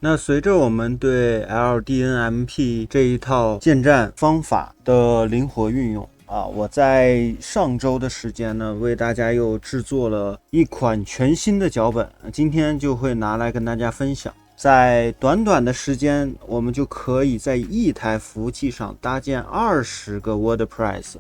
那随着我们对 LDNMP 这一套建站方法的灵活运用我在上周的时间呢，为大家又制作了一款全新的脚本，今天就会拿来跟大家分享。在短短的时间，我们就可以在一台服务器上搭建20个 WordPress，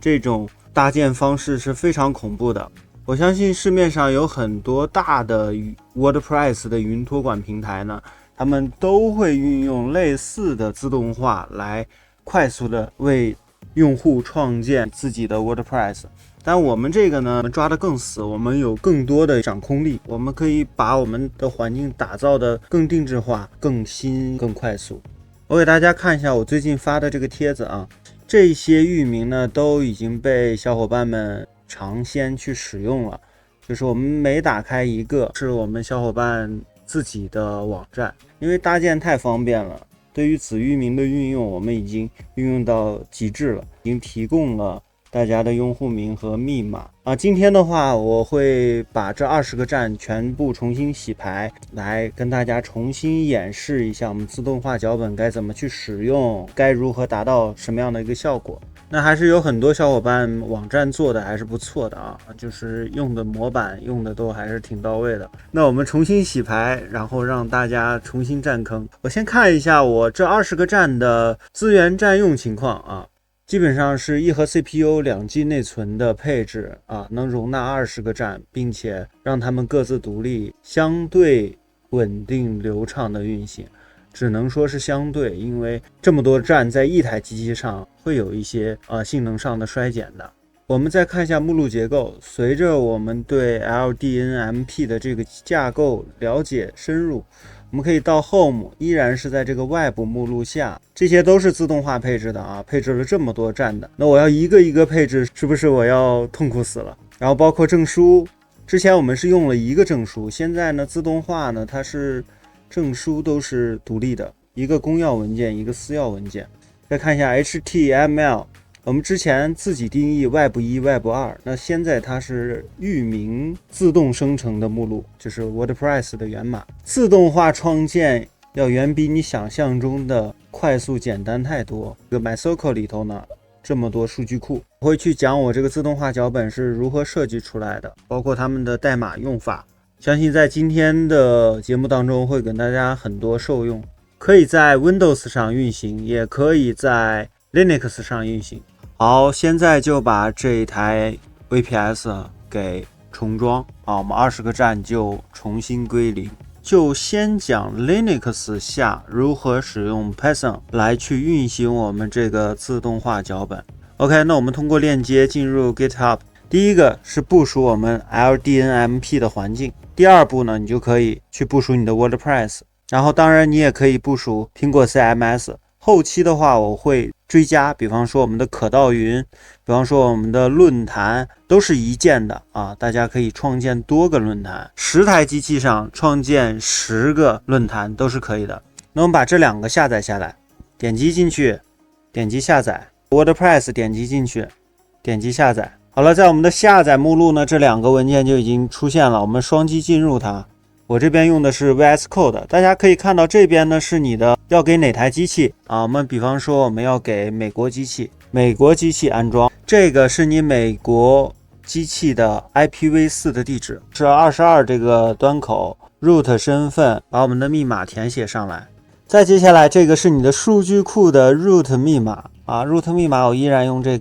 这种搭建方式是非常恐怖的。我相信市面上有很多大的 WordPress 的云托管平台呢，他们都会运用类似的自动化来快速的为用户创建自己的 WordPress。但我们这个呢，我们抓得更死，我们有更多的掌控力，我们可以把我们的环境打造的更定制化、更新、更快速。我给大家看一下我最近发的这个帖子啊，这些域名呢都已经被小伙伴们尝鲜去使用了，就是我们每打开一个是我们小伙伴自己的网站，因为搭建太方便了，对于子域名的运用我们已经运用到极致了，已经提供了大家的用户名和密码今天的话我会把这20个站全部重新洗牌，来跟大家重新演示一下我们自动化脚本该怎么去使用，该如何达到什么样的一个效果。那还是有很多小伙伴网站做的还是不错的就是用的模板用的都还是挺到位的。那我们重新洗牌，然后让大家重新占坑。我先看一下我这20个站的资源占用情况基本上是1核 CPU 2G 内存的配置能容纳20个站，并且让它们各自独立，相对稳定流畅的运行。只能说是相对，因为这么多站在一台机器上会有一些性能上的衰减的。我们再看一下目录结构，随着我们对 LDNMP 的这个架构了解深入，我们可以到 Home 依然是在这个外部目录下，这些都是自动化配置的配置了这么多站的，那我要一个一个配置，是不是我要痛苦死了？然后包括证书，之前我们是用了一个证书，现在呢自动化呢它是证书都是独立的，一个公钥文件，一个私钥文件。再看一下 HTML， 我们之前自己定义 Web 1 Web 2，那现在它是域名自动生成的目录，就是 WordPress 的源码。自动化创建要远比你想象中的快速简单太多。这个 MySQL 里头呢这么多数据库，我会去讲我这个自动化脚本是如何设计出来的，包括他们的代码用法。相信在今天的节目当中会给大家很多受用，可以在 Windows 上运行，也可以在 Linux 上运行。好，现在就把这一台 VPS 给重装我们20个站就重新归零。就先讲 Linux 下如何使用 Python 来去运行我们这个自动化脚本。OK， 那我们通过链接进入 GitHub， 第一个是部署我们 LDNMP 的环境，第二步呢，你就可以去部署你的 WordPress， 然后当然你也可以部署苹果 CMS。 后期的话我会追加，比方说我们的可道云，比方说我们的论坛，都是一键的大家可以创建多个论坛，10台机器上创建10个论坛都是可以的。那我们把这2个下载下来，点击进去，点击下载 WordPress， 点击进去，点击下载。好了，在我们的下载目录呢，这2个文件就已经出现了，我们双击进入它。我这边用的是 VS Code， 大家可以看到这边呢是你的要给哪台机器我们比方说我们要给美国机器安装，这个是你美国机器的 IPv4 的地址，是22这个端口 root 身份，把我们的密码填写上来。再接下来这个是你的数据库的 root 密码root 密码我依然用这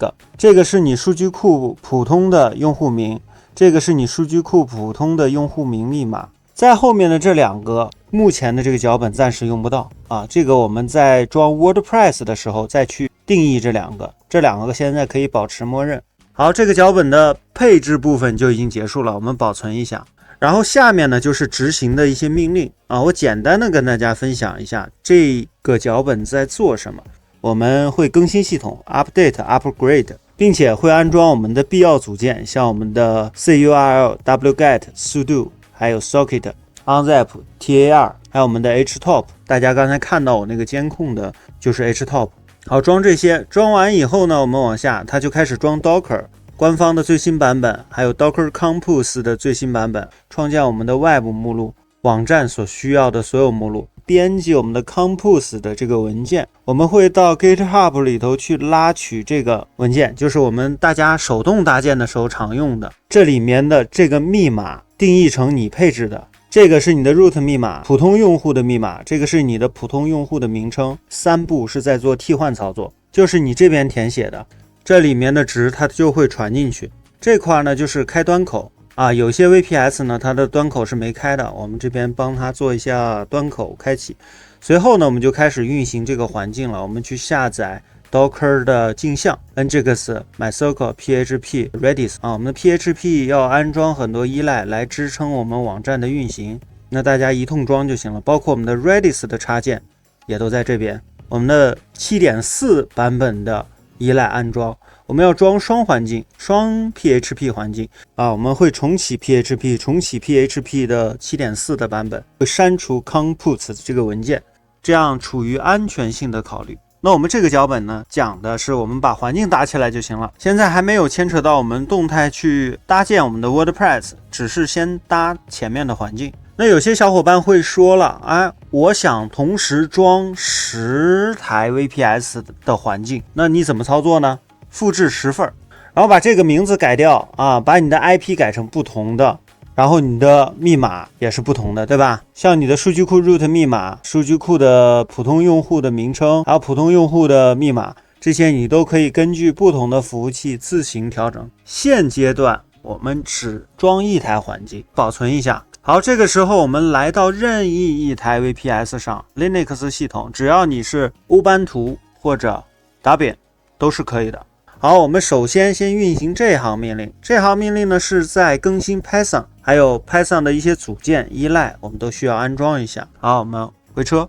个是你数据库普通的用户名，这个是你数据库普通的用户名密码。在后面的这2个目前的这个脚本暂时用不到这个我们在装 WordPress 的时候再去定义这2个现在可以保持默认。好，这个脚本的配置部分就已经结束了，我们保存一下。然后下面呢就是执行的一些命令我简单的跟大家分享一下这个脚本在做什么。我们会更新系统 upgrade， 并且会安装我们的必要组件，像我们的 curl wget sudo，还有 socket unzip tar， 还有我们的 htop， 大家刚才看到我那个监控的就是 htop。 好，装这些，装完以后呢，我们往下它就开始装 Docker 官方的最新版本，还有 Docker Compose 的最新版本，创建我们的外部目录，网站所需要的所有目录。编辑我们的 compose 的这个文件，我们会到 GitHub 里头去拉取这个文件，就是我们大家手动搭建的时候常用的，这里面的这个密码定义成你配置的，这个是你的 root 密码，普通用户的密码，这个是你的普通用户的名称，3步是在做替换操作，就是你这边填写的，这里面的值它就会传进去。这块呢就是开端口啊，有些 VPS 呢它的端口是没开的，我们这边帮它做一下端口开启。随后呢我们就开始运行这个环境了，我们去下载 Docker 的镜像 Nginx、MySQL、PHP、Redis 啊，我们的 PHP 要安装很多依赖来支撑我们网站的运行，那大家一通装就行了，包括我们的 Redis 的插件也都在这边。我们的 7.4 版本的依赖安装，我们要装双环境，双 PHP 环境啊，我们会重启 PHP 的 7.4 的版本，会删除 compose 这个文件，这样处于安全性的考虑。那我们这个脚本呢，讲的是我们把环境搭起来就行了，现在还没有牵扯到我们动态去搭建我们的 WordPress， 只是先搭前面的环境。那有些小伙伴会说了，哎，我想同时装10台 VPS 的环境，那你怎么操作呢？复制10份，然后把这个名字改掉啊，把你的 IP 改成不同的，然后你的密码也是不同的，对吧？像你的数据库 root 密码、数据库的普通用户的名称，还有普通用户的密码，这些你都可以根据不同的服务器自行调整。现阶段我们只装1台环境，保存一下。好，这个时候我们来到任意一台 VPS 上 ，Linux 系统，只要你是乌班图或者 Debian 都是可以的。好，我们首先运行这行命令，这行命令呢是在更新 Python， 还有 Python 的一些组件依赖，我们都需要安装一下。好，我们回车。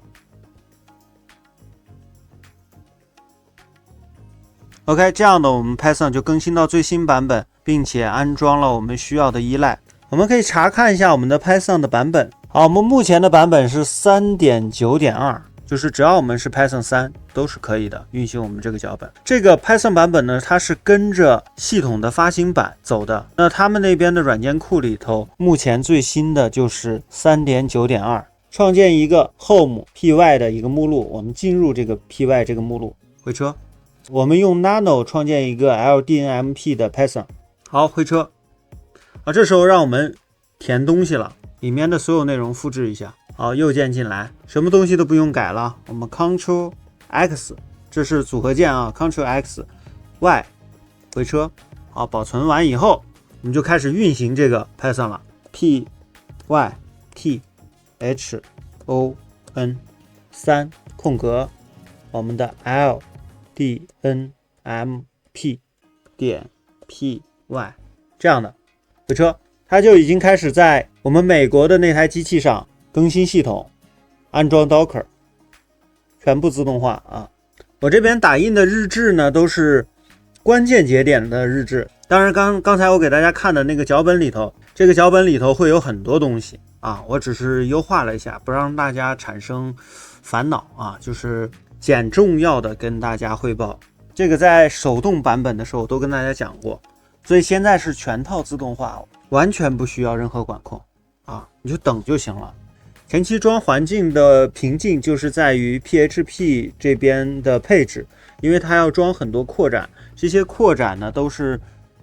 OK， 这样的我们 Python 就更新到最新版本，并且安装了我们需要的依赖。我们可以查看一下我们的 Python 的版本。好，我们目前的版本是 3.9.2， 就是只要我们是 Python 3都是可以的，运行我们这个脚本。这个 Python 版本呢，它是跟着系统的发行版走的。那他们那边的软件库里头，目前最新的就是 3.9.2。创建一个 home py 的一个目录，我们进入这个 py 这个目录，回车。我们用 nano 创建一个 ldnmp 的 Python。好，回车。这时候让我们填东西了，里面的所有内容复制一下。好，右键进来，什么东西都不用改了，我们 Ctrl X， 这是组合键啊 ，Ctrl X Y 回车。好，保存完以后，我们就开始运行这个 Python 了。P Y T H O N 3空格，我们的 L D N M P 点 P Y 这样的。回车，它就已经开始在我们美国的那台机器上更新系统，安装 Docker， 全部自动化啊。我这边打印的日志呢，都是关键节点的日志。当然刚才我给大家看的那个脚本里头，这个脚本里头会有很多东西啊，我只是优化了一下，不让大家产生烦恼啊，就是捡重要的跟大家汇报。这个在手动版本的时候都跟大家讲过。所以现在是全套自动化，完全不需要任何管控啊，你就等就行了。前期装环境的瓶颈就是在于 PHP 这边的配置，因为它要装很多扩展，这些扩展呢都是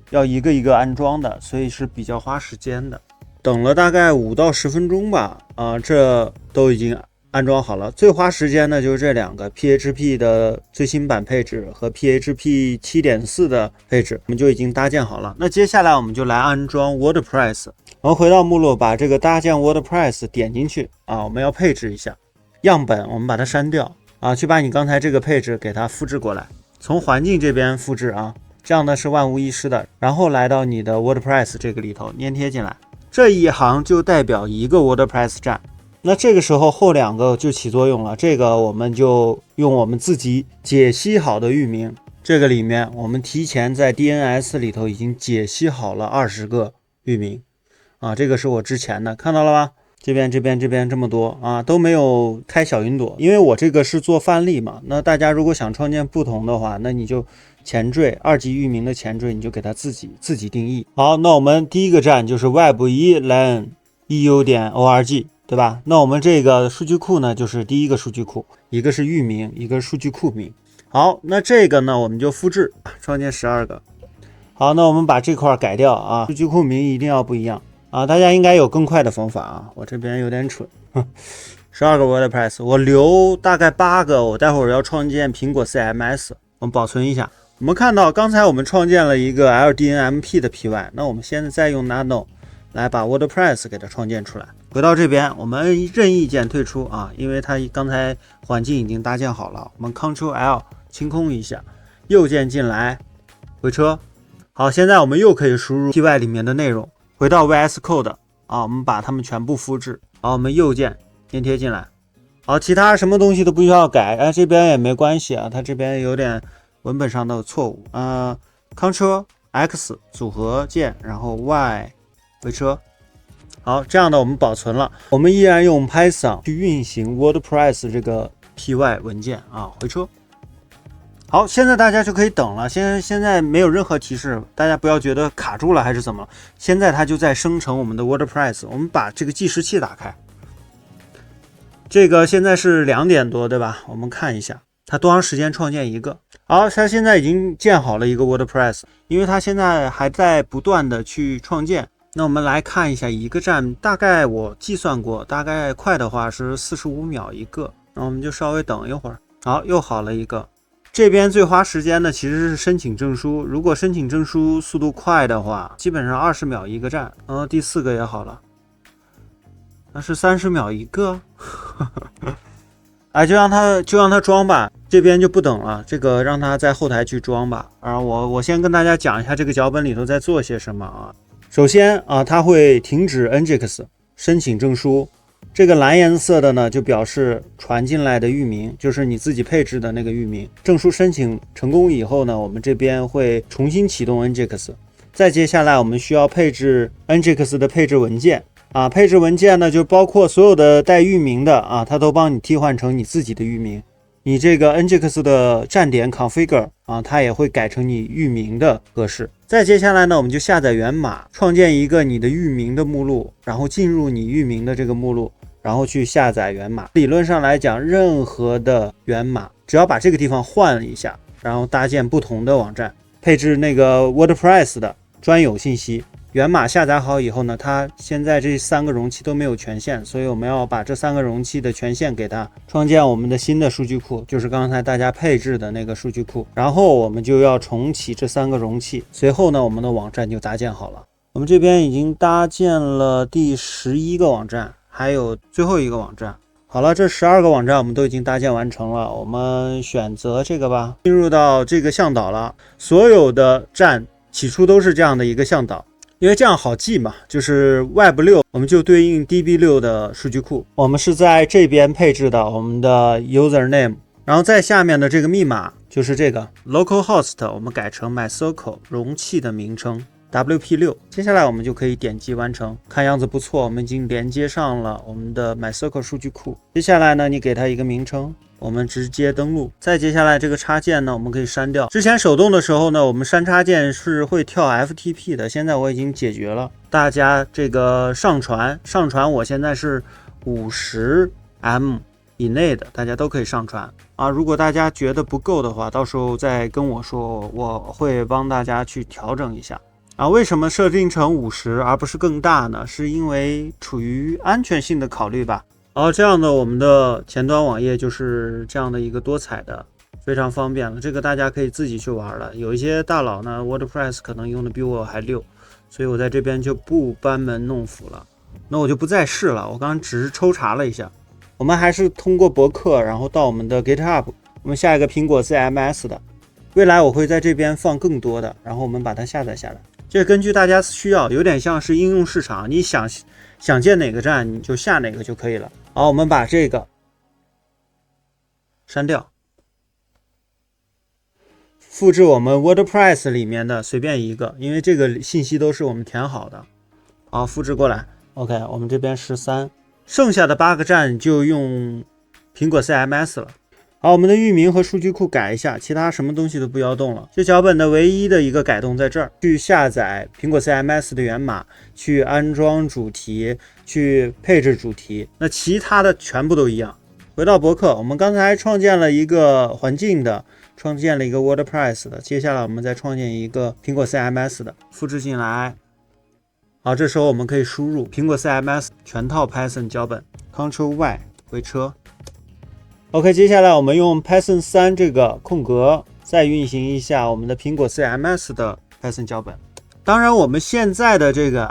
要一个一个安装的，所以是比较花时间的。等了大概5到10分钟吧，这都已经安装好了。最花时间的就是这两个 PHP 的最新版配置和 PHP 7.4 的配置，我们就已经搭建好了。那接下来我们就来安装 WordPress。我们回到目录，把这个搭建 WordPress 点进去啊，我们要配置一下样本，我们把它删掉啊，去把你刚才这个配置给它复制过来，从环境这边复制啊，这样呢是万无一失的。然后来到你的 WordPress 这个里头粘贴进来，这一行就代表一个 WordPress 站。那这个时候后2个就起作用了，这个我们就用我们自己解析好的域名，这个里面我们提前在 DNS 里头已经解析好了20个域名啊，这个是我之前的，看到了吧？这边这么多啊，都没有开小云朵，因为我这个是做范例嘛。那大家如果想创建不同的话，那你就前缀2级域名的前缀，你就给它自己定义。好，那我们第一个站就是 web1 len eu.org。对对吧？那我们这个数据库呢，就是第一个数据库，一个是域名，一个是数据库名。好，那这个呢，我们就复制，创建12个。好，那我们把这块改掉啊，数据库名一定要不一样啊，大家应该有更快的方法啊，我这边有点蠢。12个 WordPress， 我留大概8个，我待会儿要创建苹果 CMS， 我们保存一下。我们看到刚才我们创建了一个 LDNMP 的 PY， 那我们现在再用 Nano 来把 WordPress 给它创建出来。回到这边，我们任意键退出啊，因为它刚才环境已经搭建好了。我们 Ctrl+L 清空一下，右键进来，回车。好，现在我们又可以输入 PY 里面的内容。回到 VS Code 啊，我们把它们全部复制。好，我们右键粘贴进来。好，其他什么东西都不需要改，这边也没关系啊，它这边有点文本上的错误。Ctrl+X 组合键，然后 Y 回车。好，这样的我们保存了。我们依然用 Python 去运行 WordPress 这个 PY 文件啊，回车。好，现在大家就可以等了。现在没有任何提示，大家不要觉得卡住了还是怎么。现在它就在生成我们的 WordPress。我们把这个计时器打开，这个现在是2点多，对吧？我们看一下它多长时间创建一个。好，它现在已经建好了一个 WordPress， 因为它现在还在不断的去创建。那我们来看一下一个站，大概我计算过，大概快的话是45秒一个。那我们就稍微等一会儿。好，又好了一个。这边最花时间的其实是申请证书，如果申请证书速度快的话，基本上20秒一个站。第4个也好了，那是30秒一个。哎，就让它装吧，这边就不等了，这个让它在后台去装吧。我先跟大家讲一下这个脚本里头在做些什么啊。首先啊，它会停止 Nginx 申请证书。这个蓝颜色的呢，就表示传进来的域名，就是你自己配置的那个域名。证书申请成功以后呢，我们这边会重新启动 Nginx。再接下来，我们需要配置 Nginx 的配置文件啊。配置文件呢，就包括所有的带域名的啊，它都帮你替换成你自己的域名。你这个 Nginx 的站点 configure 啊，它也会改成你域名的格式。再接下来呢，我们就下载源码，创建一个你的域名的目录，然后进入你域名的这个目录，然后去下载源码。理论上来讲，任何的源码，只要把这个地方换了一下，然后搭建不同的网站，配置那个 WordPress 的专有信息。源码下载好以后呢，它现在这3个容器都没有权限，所以我们要把这3个容器的权限给它，创建我们的新的数据库，就是刚才大家配置的那个数据库。然后我们就要重启这3个容器，随后呢，我们的网站就搭建好了。我们这边已经搭建了第11个网站，还有最后一个网站。好了，这12个网站我们都已经搭建完成了，我们选择这个吧，进入到这个向导了。所有的站起初都是这样的一个向导。因为这样好记嘛，就是 Web6 我们就对应 DB6 的数据库，我们是在这边配置的我们的 username， 然后在下面的这个密码就是这个 localhost， 我们改成 MySQL 容器的名称 WP6。接下来我们就可以点击完成，看样子不错，我们已经连接上了我们的 MySQL 数据库。接下来呢，你给它一个名称，我们直接登录。再接下来这个插件呢，我们可以删掉。之前手动的时候呢，我们删插件是会跳 FTP 的，现在我已经解决了。大家这个上传，我现在是50M 以内的，大家都可以上传啊。如果大家觉得不够的话，到时候再跟我说，我会帮大家去调整一下。为什么设定成50而不是更大呢？是因为出于安全性的考虑吧。这样的我们的前端网页就是这样的一个多彩的，非常方便了。这个大家可以自己去玩了。有一些大佬呢 WordPress 可能用的比我还溜，所以我在这边就不班门弄斧了。那我就不再试了，我刚刚只是抽查了一下。我们还是通过博客，然后到我们的 GitHub， 我们下一个苹果 CMS 的。未来我会在这边放更多的，然后我们把它下载下来。这根据大家需要，有点像是应用市场，你想建哪个站你就下哪个就可以了。好，我们把这个删掉，复制我们 WordPress 里面的随便一个，因为这个信息都是我们填好的。好，复制过来。OK， 我们这边13，剩下的8个站就用苹果 CMS 了。好，我们的域名和数据库改一下，其他什么东西都不要动了。这脚本的唯一的一个改动在这儿，去下载苹果 CMS 的源码，去安装主题，去配置主题，那其他的全部都一样。回到博客，我们刚才创建了一个环境的，创建了一个 WordPress 的，接下来我们再创建一个苹果 CMS 的，复制进来。好，这时候我们可以输入苹果 CMS 全套 Python 脚本 ，Ctrl+Y 回车。OK， 接下来我们用 Python 3这个空格再运行一下我们的苹果 CMS 的 Python 脚本。当然，我们现在的这个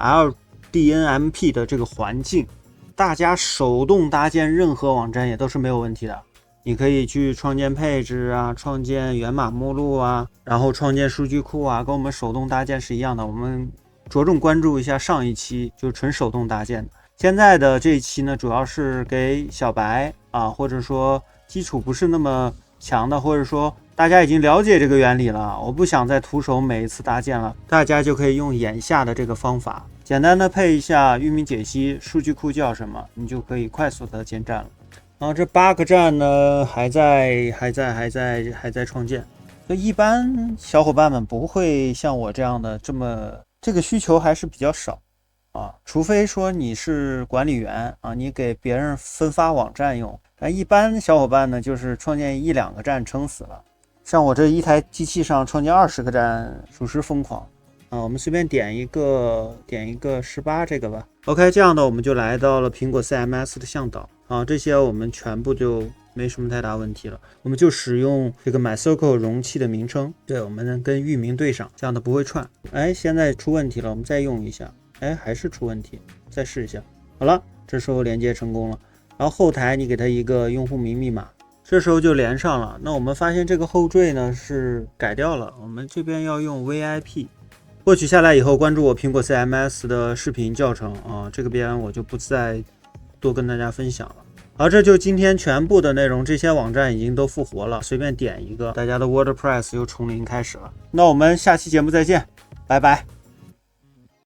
LDNMP 的这个环境，大家手动搭建任何网站也都是没有问题的。你可以去创建配置啊，创建源码目录啊，然后创建数据库啊，跟我们手动搭建是一样的。我们着重关注一下上一期就是纯手动搭建的。现在的这一期呢，主要是给小白啊，或者说基础不是那么强的，或者说大家已经了解这个原理了，我不想再徒手每一次搭建了，大家就可以用眼下的这个方法，简单的配一下域名解析，数据库叫什么，你就可以快速的建站了。然后这8个站呢，还在创建，所以一般小伙伴们不会像我这样的这个需求还是比较少啊，除非说你是管理员啊，你给别人分发网站用。但一般小伙伴呢，就是创建1、2个站撑死了。像我这一台机器上创建20个站，属实疯狂啊！我们随便点一个18这个吧。OK， 这样的我们就来到了苹果 CMS 的向导啊，这些我们全部就没什么太大问题了。我们就使用这个 MySQL 容器的名称，对，我们能跟域名对上，这样的不会串。哎，现在出问题了，我们再用一下，哎，还是出问题，再试一下。好了，这时候连接成功了。然后后台你给它一个用户名密码，这时候就连上了。那我们发现这个后缀呢是改掉了，我们这边要用 VIP。获取下来以后，关注我苹果 CMS 的视频教程啊，这个边我就不再多跟大家分享了。好，这就今天全部的内容，这些网站已经都复活了，随便点一个，大家的 WordPress 又从零开始了。那我们下期节目再见，拜拜。